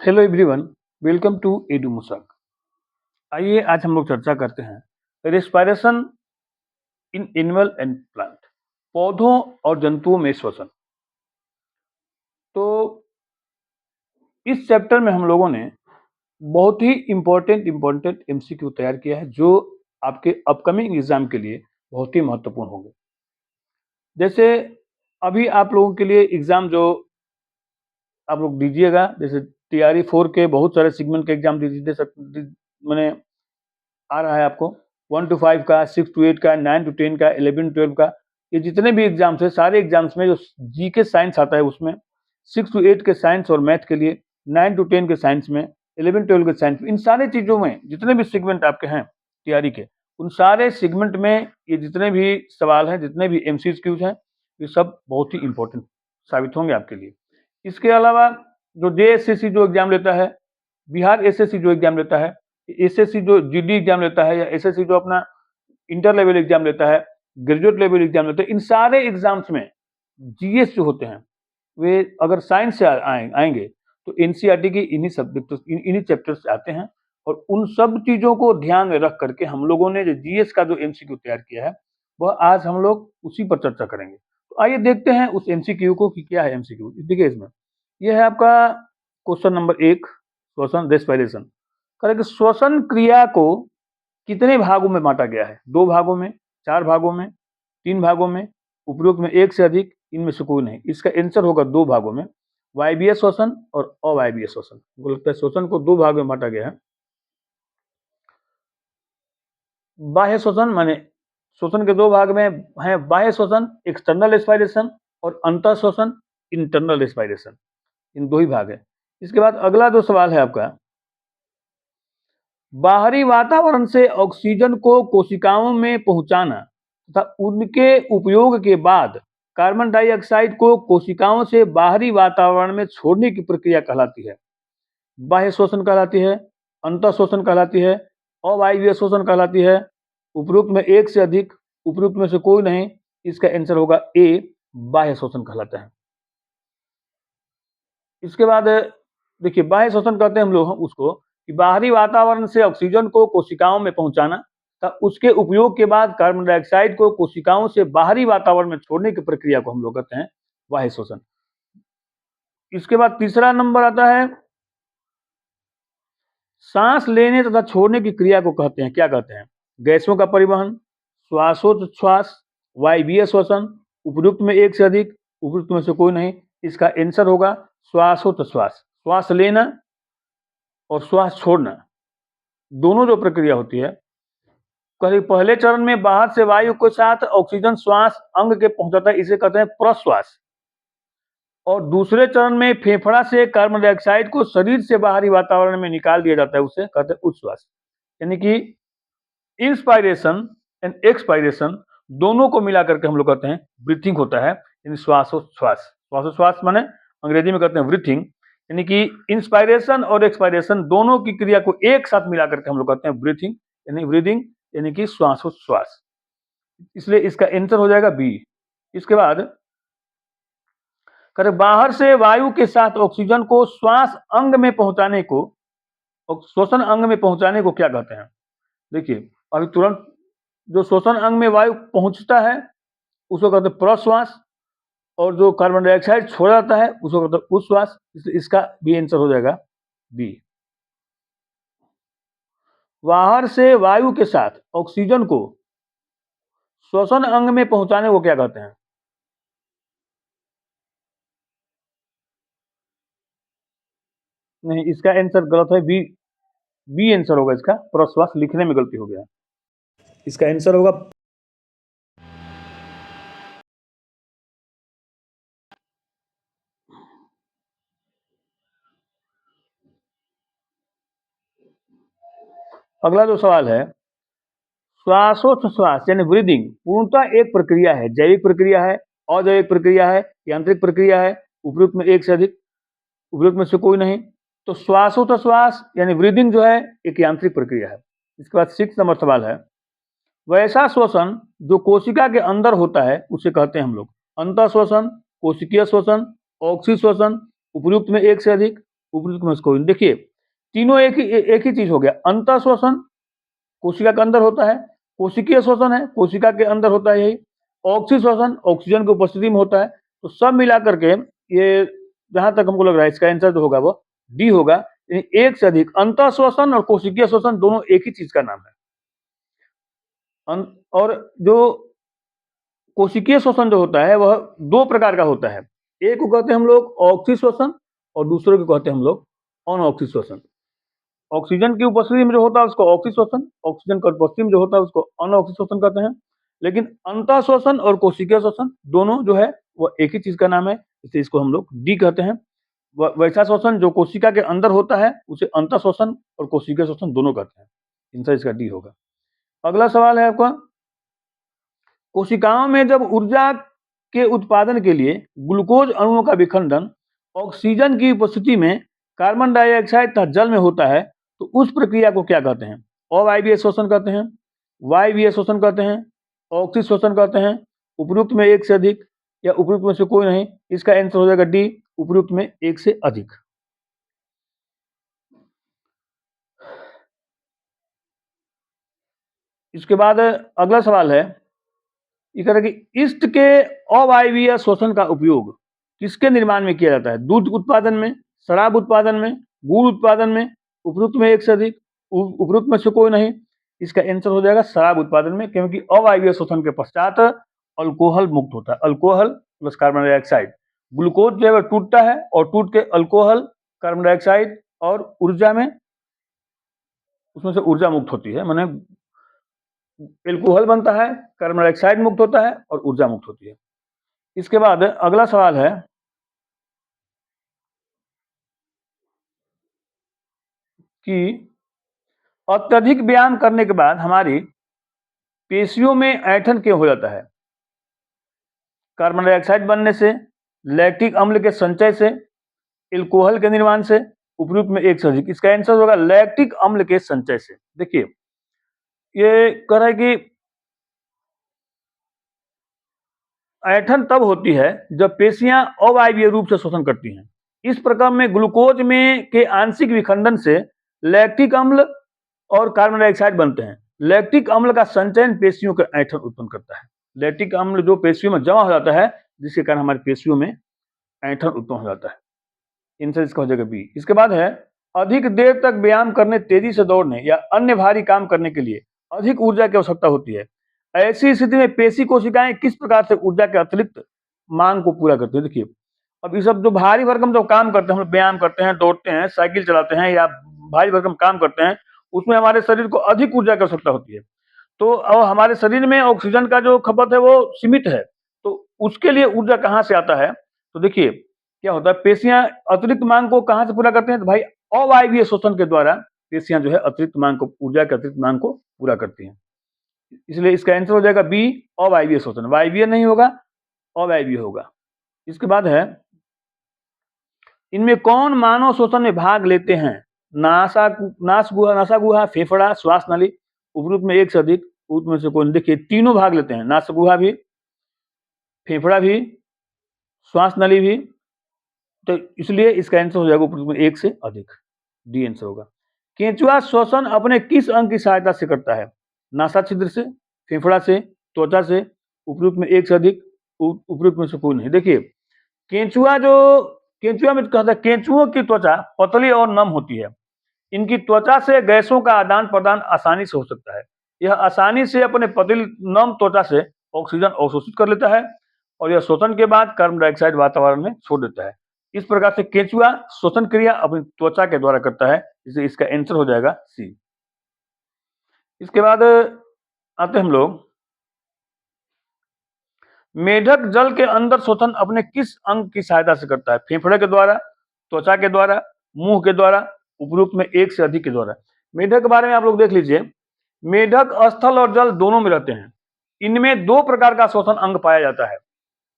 Hello everyone, welcome to एडू मुसाक। आइए आज हम लोग चर्चा करते हैं respiration in animal and plant, पौधों और जंतुओं में श्वसन। तो इस चैप्टर में हम लोगों ने बहुत ही इम्पोर्टेंट एमसीक्यू तैयार किया है जो आपके अपकमिंग एग्जाम के लिए बहुत ही महत्वपूर्ण होंगे। जैसे अभी आप लोगों के लिए एग्जाम जो आप लोग दीजिएगा, जैसे टीआरई 4 के बहुत सारे सेगमेंट के एग्जाम दे सकते, मैंने आ रहा है आपको 1 to 5 का, 6 to 8 का, 9 to 10 का, 11 12 का, ये जितने भी एग्जाम्स है सारे एग्जाम्स में जो जीके साइंस आता है उसमें 6 to 8 के साइंस और मैथ के लिए, 9 to 10 के साइंस में, 11 12 के साइंस में, इन सारे चीज़ों में जितने भी सेगमेंट आपके हैं तैयारी के, उन सारे सेगमेंट में ये जितने भी सवाल हैं, जितने भी एमसीक्यूज हैं, ये सब बहुत ही इंपॉर्टेंट साबित होंगे आपके लिए। इसके अलावा जो जेएसएससी जो एग्जाम लेता है, बिहार एसएससी जो एग्जाम लेता है, एसएससी जो जीडी एग्जाम लेता है, या एसएससी जो अपना इंटर लेवल एग्जाम लेता है, ग्रेजुएट लेवल एग्जाम लेता है, इन सारे एग्जाम्स में जीएस जो होते हैं वे अगर साइंस से आएंगे तो एनसीईआरटी की इन्हीं सब्जेक्ट इन्हीं चैप्टर्स से आते हैं। और उन सब चीजों को ध्यान में रख करके हम लोगों ने जो जीएस का जो एमसीक्यू तैयार किया है वह आज हम लोग उसी पर चर्चा करेंगे। तो आइए देखते हैं उस एमसीक्यू को कि क्या है एमसीक्यू। देखिए इसमें यह है आपका क्वेश्चन नंबर 1, श्वसन रेस्पिरेशन। करें कि श्वसन क्रिया को कितने भागों में बांटा गया है? 2 भागों में, 4 भागों में, 3 भागों में, उपरोक्त में एक से अधिक, इनमें से कोई नहीं। इसका आंसर होगा 2 भागों में, वायवीय श्वसन और अवायवीय श्वसन। मुझे लगता है श्वसन को 2 भाग में बांटा गया है। बाह्य श्वसन माने श्वसन के 2 भाग में है, बाह्य श्वसन एक्सटर्नल रेस्पिरेशन और अंतर श्वसन इंटरनल रेस्पिरेशन, इन 2 ही भाग है। इसके बाद अगला जो सवाल है आपका, बाहरी वातावरण से ऑक्सीजन को कोशिकाओं में पहुंचाना तथा उनके उपयोग के बाद कार्बन डाइऑक्साइड को कोशिकाओं से बाहरी वातावरण में छोड़ने की प्रक्रिया कहलाती है। बाह्य श्वसन कहलाती है, अंतर श्वसन कहलाती है, अवायवीय श्वसन कहलाती है। उपरोक्त में एक से अधिक, उपरोक्त में से कोई नहीं। इसका आंसर होगा ए, बाह्य श्वसन कहलाता है। इसके बाद देखिए बाह्य श्वसन कहते हैं हम लोग उसको कि बाहरी वातावरण से ऑक्सीजन को कोशिकाओं में पहुंचाना तथा उसके उपयोग के बाद कार्बन डाइऑक्साइड को कोशिकाओं से बाहरी वातावरण में छोड़ने की प्रक्रिया को हम लोग कहते हैं बाह्य श्वसन। इसके बाद तीसरा नंबर आता है, सांस लेने तथा छोड़ने की क्रिया को कहते हैं, क्या कहते हैं? गैसों का परिवहन, श्वासोच्छ्वास, वायवीय श्वसन, उपयुक्त में एक से अधिक, उपयुक्त में से कोई नहीं। इसका आंसर होगा श्वासोच्छ्वास। श्वास लेना और श्वास छोड़ना दोनों जो प्रक्रिया होती है, पहले चरण में बाहर से वायु के साथ ऑक्सीजन श्वास अंग के पहुंचाता है, इसे कहते हैं प्रश्वास। और दूसरे चरण में फेफड़ा से कार्बन डाइऑक्साइड को शरीर से बाहरी वातावरण में निकाल दिया जाता है, उसे कहते हैं उच्छ्वास। यानी कि इंस्पायरेशन एंड एक्सपायरेशन दोनों को मिलाकर के हम लोग कहते हैं ब्रीथिंग होता है, यानी श्वासोच्छ्वास। श्वासोच्छ्वास माने अंग्रेजी में कहते हैं ब्रीथिंग, यानी कि इंस्पायरेशन और एक्सपायरेशन दोनों की क्रिया को एक साथ मिलाकर के हम लोग कहते हैं ब्रीथिंग, यानी ब्रीदिंग, यानी कि श्वासोच्छ्वास। इसलिए इसका आंसर हो जाएगा बी। इसके बाद बाहर से वायु के साथ ऑक्सीजन को श्वास अंग में पहुंचाने को, श्वसन अंग में पहुंचाने को क्या कहते हैं? देखिए अभी तुरंत जो श्वसन अंग में वायु पहुंचता है उसको कहते हैं प्रश्वास, और जो कार्बन डाइऑक्साइड छोड़ा जाता है उसको कहते हैं उच्छ्वास। इसका भी आंसर हो जाएगा बी। बाहर से वायु के साथ ऑक्सीजन को श्वसन अंग में पहुंचाने को क्या कहते हैं? नहीं, इसका आंसर गलत है, बी। बी आंसर होगा इसका, प्रश्वास लिखने में गलती हो गया। इसका आंसर होगा अगला जो सवाल है, श्वासोच्छ्वास यानी ब्रीदिंग पूर्णतः एक प्रक्रिया है, जैविक प्रक्रिया है, अजैविक प्रक्रिया है, यांत्रिक प्रक्रिया है। उपयुक्त में एक से अधिक, उपयुक्त में से कोई नहीं। तो श्वासोच्छ्वास यानी ब्रीदिंग जो है एक यांत्रिक प्रक्रिया है। इसके बाद 6 नंबर सवाल है, वैसा श्वसन जो कोशिका के अंदर होता है उसे कहते हैं हम लोग अंतः श्वसन, कोशिकीय श्वसन, ऑक्सी श्वसन, उपयुक्त में एक से अधिक, उपयुक्त में से कोई नहीं। देखिए तीनों एक ही चीज हो गया। अंतः श्वसन कोशिका के अंदर होता है, कोशिकीय श्वसन है कोशिका के अंदर होता है यही, ऑक्सी श्वसन ऑक्सीजन की उपस्थिति में होता है। तो सब मिलाकर के ये जहां तक हमको लग रहा है इसका आंसर जो होगा वो डी होगा। यानी एक से अधिक अंतः श्वसन और कोशिकीय श्वसन दोनों एक ही चीज का नाम है। और जो कोशिकीय श्वसन जो होता है वह दो प्रकार का होता है। एक को कहते हैं हम लोग ऑक्सी श्वसन और दूसरे को कहते हैं हम लोग अनऑक्सी श्वसन। ऑक्सीजन की उपस्थिति में जो होता है उसको ऑक्सी श्वसन, ऑक्सीजन की उपस्थिति में जो होता है उसको अनऑक्सी श्वसन कहते हैं। लेकिन अंतः श्वसन और कोशिकीय श्वसन दोनों जो है वह एक ही चीज का नाम है, इसलिए इसको हम लोग डी कहते हैं। वैसा श्वसन जो कोशिका के अंदर होता है उसे अंतः श्वसन और कोशिकीय श्वसन दोनों कहते हैं। आंसर इसका डी होगा। अगला सवाल है आपका, कोशिकाओं में जब ऊर्जा के उत्पादन के लिए ग्लूकोज अणुओं का विखंडन ऑक्सीजन की उपस्थिति में कार्बन डाइऑक्साइड तथा जल में होता है तो उस प्रक्रिया को क्या कहते हैं? अवायवीय श्वसन कहते हैं, वायवीय श्वसन कहते हैं, ऑक्सी श्वसन कहते हैं, उपयुक्त में एक से अधिक या उपयुक्त में से कोई नहीं। इसका आंसर हो जाएगा डी, उपयुक्त में एक से अधिक। इसके बाद अगला सवाल है, इस तरह की ईस्ट के अवायवीय श्वसन का उपयोग किसके निर्माण में किया जाता है? दूध उत्पादन में, शराब उत्पादन में, गुड़ उत्पादन में, उपयुक्त में एक से अधिक, उपयुक्त में से कोई नहीं। इसका आंसर हो जाएगा शराब उत्पादन में, क्योंकि अवायवीय श्वसन के पश्चात अल्कोहल मुक्त होता है। Alcohol plus carbon dioxide, glucose जो है टूटता है और टूट के अल्कोहल, कार्बन डाइऑक्साइड और ऊर्जा में उसमें से ऊर्जा मुक्त होती है, माने एल्कोहल बनता है, कार्बन डाइऑक्साइड मुक्त होता है और ऊर्जा मुक्त होती है। इसके बाद अगला सवाल है कि अत्यधिक व्यायाम करने के बाद हमारी पेशियों में ऐंठन क्यों हो जाता है? कार्बन डाइऑक्साइड बनने से, लैक्टिक अम्ल के संचय से, एल्कोहल के निर्माण से, उपयुक्त में एक से अधिक। इसका आंसर होगा लैक्टिक अम्ल के संचय से। देखिए ये कह रहा है कि ऐंठन तब होती है जब पेशियां अवायवीय रूप से शोषण करती हैं। इस प्रकार में ग्लूकोज में के आंशिक विखंडन से लैक्टिक अम्ल और कार्बन डाइऑक्साइड बनते हैं। लैक्टिक अम्ल का संचयन पेशियों के ऐंठन उत्पन्न करता है। लैक्टिक अम्ल जो पेशियों में जमा हो जाता है जिसके कारण हमारी पेशियों में ऐंठन उत्पन्न हो जाता है। आंसर इसका हो जाएगा बी। इसके बाद है, अधिक देर तक व्यायाम करने, तेजी से दौड़ने या अन्य भारी काम करने के लिए अधिक ऊर्जा की आवश्यकता होती है। ऐसी स्थिति में पेशी कोशिकाएं किस प्रकार से ऊर्जा के अतिरिक्त मांग को पूरा करती है? देखिए अब ये सब जो भारी भरकम जो काम करते हैं, हम व्यायाम करते हैं, दौड़ते हैं, साइकिल चलाते हैं या भारी भरकम काम करते हैं, उसमें हमारे शरीर को अधिक ऊर्जा की आवश्यकता होती है। तो हमारे शरीर में ऑक्सीजन का जो खपत है वो सीमित है, तो उसके लिए ऊर्जा कहाँ से आता है? तो देखिए क्या होता है, पेशियां अतिरिक्त मांग को कहाँ से पूरा करते हैं? तो भाई अवायवीय शोषण के द्वारा पेशियां जो है अतिरिक्त मांग को, ऊर्जा के अतिरिक्त मांग को पूरा करती हैं। इसलिए इसका आंसर हो जाएगा बी, अवायवीय शोषण। वायवीय नहीं होगा, अवायवीय होगा। इसके बाद है, इनमें कौन मानव शोषण में भाग लेते हैं? नासा गुहा, फेफड़ा, श्वास नली, उपयुक्त में एक से अधिक, उपयुक्त में से कोई। देखिए तीनों भाग लेते हैं, नासा गुहा भी, फेफड़ा भी, श्वास नली भी। तो इसलिए इसका आंसर हो जाएगा उपयुक्त में एक से अधिक, डी आंसर होगा। केंचुआ श्वसन अपने किस अंग की सहायता से करता है? नासा छिद्र से, फेफड़ा से, त्वचा से, उपयुक्त में एक से अधिक, उपयुक्त में से कोई नहीं। देखिए केंचुआ में कहता है केंचुओं की त्वचा पतली और नम होती है। इनकी त्वचा से गैसों का आदान प्रदान आसानी से हो सकता है। यह आसानी से अपने पतली नम त्वचा से ऑक्सीजन अवशोषित कर लेता है और यह शोषण के बाद कार्बन डाइऑक्साइड वातावरण में छोड़ देता है। इस प्रकार से केंचुआ श्वसन क्रिया अपनी त्वचा के द्वारा करता है, इसलिए इसका आंसर हो जाएगा सी। इसके बाद आते हम लोग, मेढक जल के अंदर शोषण अपने किस अंग की सहायता से करता है? फेफड़े के द्वारा, त्वचा के द्वारा, मुंह के द्वारा, उपयुक्त में एक से अधिक के द्वारा। मेढक के बारे में आप लोग देख लीजिए, मेढक स्थल और जल दोनों में रहते हैं। इनमें दो प्रकार का शोषण अंग पाया जाता है।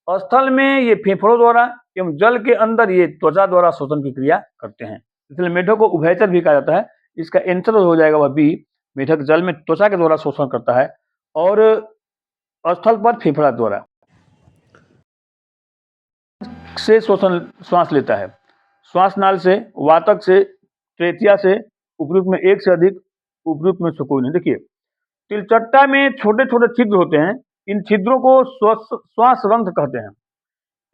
स्थल में ये फेफड़ों द्वारा एवं जल के अंदर ये त्वचा द्वारा शोषण की क्रिया करते हैं, इसलिए मेढक को उभयचर भी कहा जाता है। इसका आंसर हो जाएगा वह बी, मेढक जल में त्वचा के द्वारा शोषण करता है और स्थल पर फेफड़ा द्वारा से श्वास लेता है। श्वासनाल से, वातक से, ट्रेचिया से, उपयुक्त में एक से अधिक, उपयुक्त में से कोई नहीं। देखिए, तिलचट्टा में छोटे-छोटे छिद्र होते हैं, इन छिद्रों को श्वास रंध्र कहते हैं।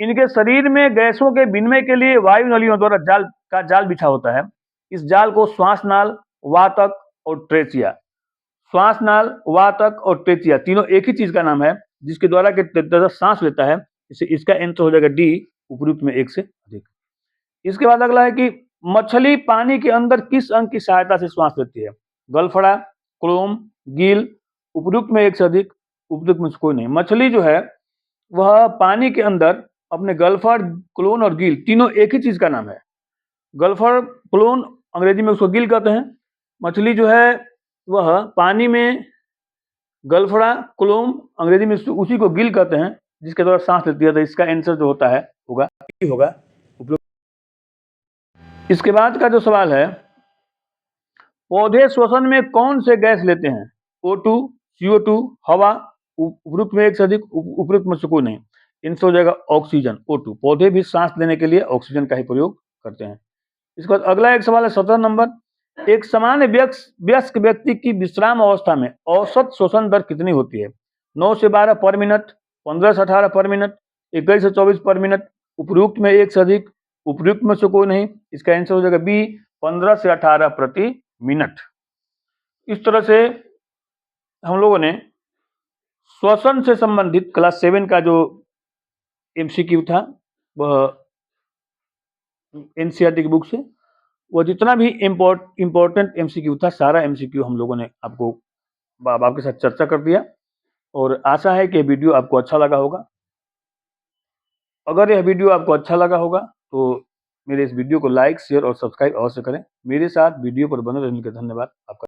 इनके शरीर में गैसों के विनिमय के लिए वायु नलियों द्वारा जाल बिछा होता है। इस जाल को श्वासनाल, वातक और ट्रेचिया, श्वासनाल, वातक और ट्रेचिया तीनों एक ही चीज का नाम है, जिसके द्वारा के सांस लेता है। इसे इसका आंसर हो जाएगा डी, उपयुक्त में एक से अधिक। इसके बाद अगला है कि मछली पानी के अंदर किस अंग की सहायता से श्वास लेती है? गलफड़ा, क्लोम, गिल, उपयुक्त में एक से अधिक, उपयुक्त में से कोई नहीं। मछली जो है वह पानी के अंदर अपने गल्फर, क्लोन और गिल तीनों एक ही चीज का नाम है। गल्फर, क्लोन अंग्रेजी में उसको गिल कहते हैं। मछली जो है वह पानी में गल्फड़ा, क्लोम अंग्रेजी में उसी को गिल कहते हैं, जिसके द्वारा सांस लेती है। तो इसका आंसर जो होता है होगा उपयुक्त। इसके बाद का जो सवाल है, पौधे श्वसन में कौन से गैस लेते हैं? O2, CO2, हवा, उपयुक्त में एक से अधिक, उपयुक्त में से कोई नहीं। इनसे हो जाएगा ऑक्सीजन, O2। पौधे भी सांस लेने के लिए ऑक्सीजन का ही प्रयोग करते हैं। इसके बाद अगला एक सवाल है 17 नंबर, एक सामान्य वयस्क व्यक्ति की विश्राम अवस्था में औसत श्वसन दर कितनी होती है? 9 से 12 पर मिनट, 15 से 18 पर मिनट, 21 से 24 पर मिनट, उपयुक्त में एक से अधिक, उपयुक्त में से कोई नहीं। इसका आंसर हो जाएगा बी, 15 से 18 प्रति मिनट। इस तरह से हम लोगों ने श्वसन से संबंधित क्लास 7 का जो एमसीक्यू था वह एनसीईआरटी की बुक से, वो जितना भी इम्पोर्टेंट एमसीक्यू था सारा एमसीक्यू हम लोगों ने आपके साथ चर्चा कर दिया। और आशा है कि वीडियो आपको अच्छा लगा होगा। अगर यह वीडियो आपको अच्छा लगा होगा तो मेरे इस वीडियो को लाइक, शेयर और सब्सक्राइब अवश्य करें। मेरे साथ वीडियो पर बने रहने के लिए धन्यवाद आपका।